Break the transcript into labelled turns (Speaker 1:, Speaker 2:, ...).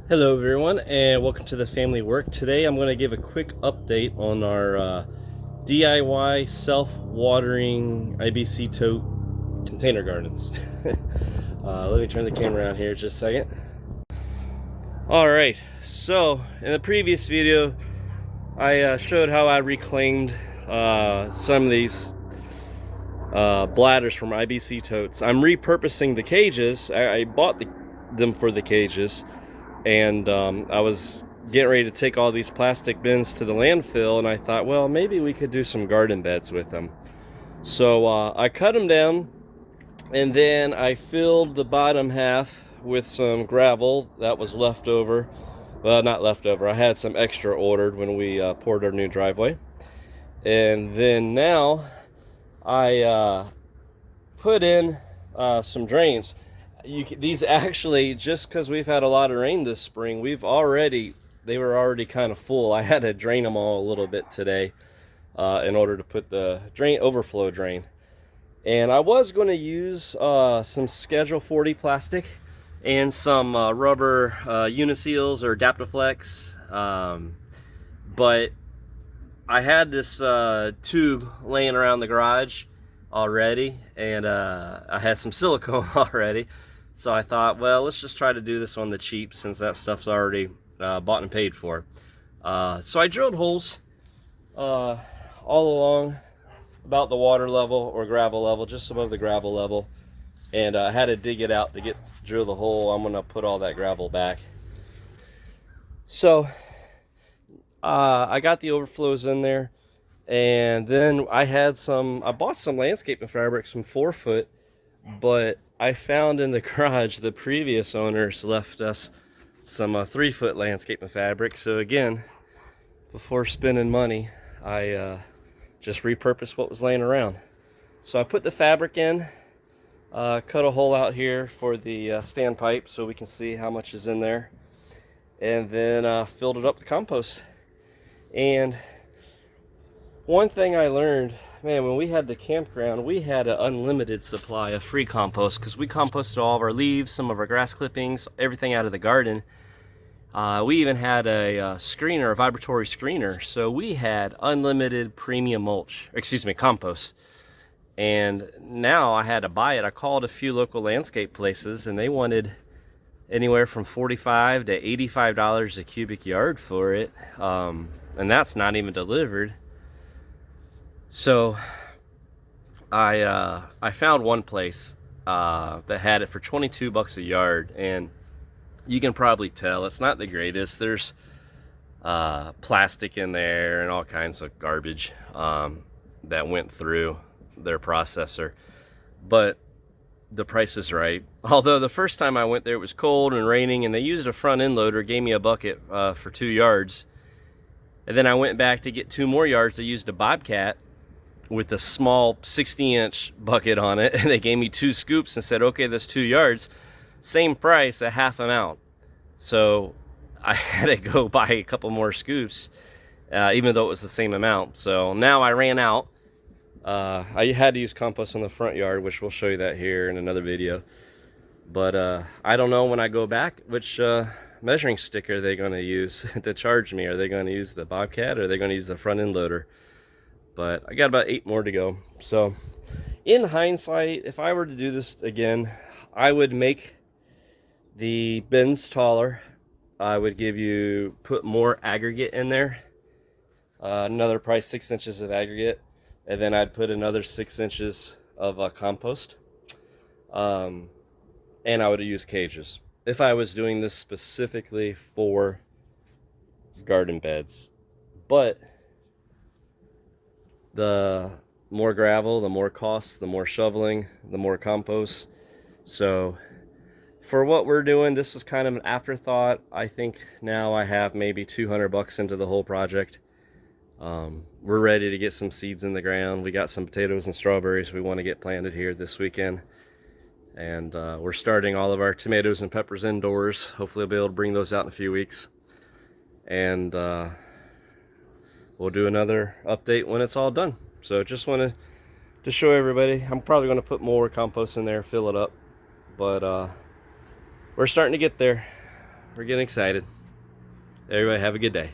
Speaker 1: Hello everyone and welcome to the family work. Today I'm going to give a quick update on our DIY self-watering IBC tote container gardens. Let me turn the camera around here just a second. Alright, so in the previous video I showed how I reclaimed some of these bladders from IBC totes. I'm repurposing the cages. I bought them for the cages, and I was getting ready to take all these plastic bins to the landfill, and I thought, well, maybe we could do some garden beds with them. So I cut them down, and then I filled the bottom half with some gravel that was left over. Well, not leftover. I had some extra ordered when we poured our new driveway. And then now I put in some drains. These actually, just because we've had a lot of rain this spring, they were already kind of full. I had to drain them all a little bit today in order to put the overflow drain. And I was going to use some Schedule 40 plastic and some rubber Uniseals or Adaptaflex, but I had this tube laying around the garage already, and I had some silicone already, so I thought, well, let's just try to do this on the cheap since that stuff's already bought and paid for. So I drilled holes all along about the water level or gravel level, just above the gravel level, and I had to dig it out to drill the hole. I'm gonna put all that gravel back. So I got the overflows in there, and then I bought some landscaping fabric, some 4-foot, but I found in the garage the previous owners left us some 3-foot landscaping fabric. So again, before spending money, I just repurposed what was laying around. So I put the fabric in, cut a hole out here for the standpipe so we can see how much is in there, and then filled it up with compost. And one thing I learned, man, when we had the campground, we had an unlimited supply of free compost because we composted all of our leaves, some of our grass clippings, everything out of the garden. We even had a vibratory screener, so we had unlimited premium compost. And now I had to buy it. I called a few local landscape places, and they wanted anywhere from $45 to $85 a cubic yard for it, and that's not even delivered. So I found one place that had it for $22 a yard, and you can probably tell it's not the greatest. There's plastic in there and all kinds of garbage that went through their processor, but the price is right. Although the first time I went there, it was cold and raining, and they used a front end loader, gave me a bucket for 2 yards, and then I went back to get 2 more yards. They used a Bobcat with a small 60-inch bucket on it, and they gave me 2 scoops and said, okay, that's 2 yards, same price at half amount. So I had to go buy a couple more scoops, even though it was the same amount. So now I ran out. I had to use compost in the front yard, which we'll show you that here in another video. But I don't know when I go back which measuring stick are they going to use to charge me. Are they going to use the Bobcat, or are they going to use the front end loader? But I got about 8 more to go. So in hindsight, if I were to do this again, I would make the bins taller. I would put more aggregate in there, another probably 6 inches of aggregate, and then I'd put another 6 inches of compost, and I would use cages if I was doing this specifically for garden beds. But the more gravel, the more costs, the more shoveling, the more compost. So for what we're doing, this was kind of an afterthought. I think now I have maybe $200 into the whole project. We're ready to get some seeds in the ground. We got some potatoes and strawberries we want to get planted here this weekend. And we're starting all of our tomatoes and peppers indoors. Hopefully I'll be able to bring those out in a few weeks. And we'll do another update when it's all done. So just wanted to show everybody. I'm probably going to put more compost in there, fill it up. But we're starting to get there. We're getting excited. Everybody have a good day.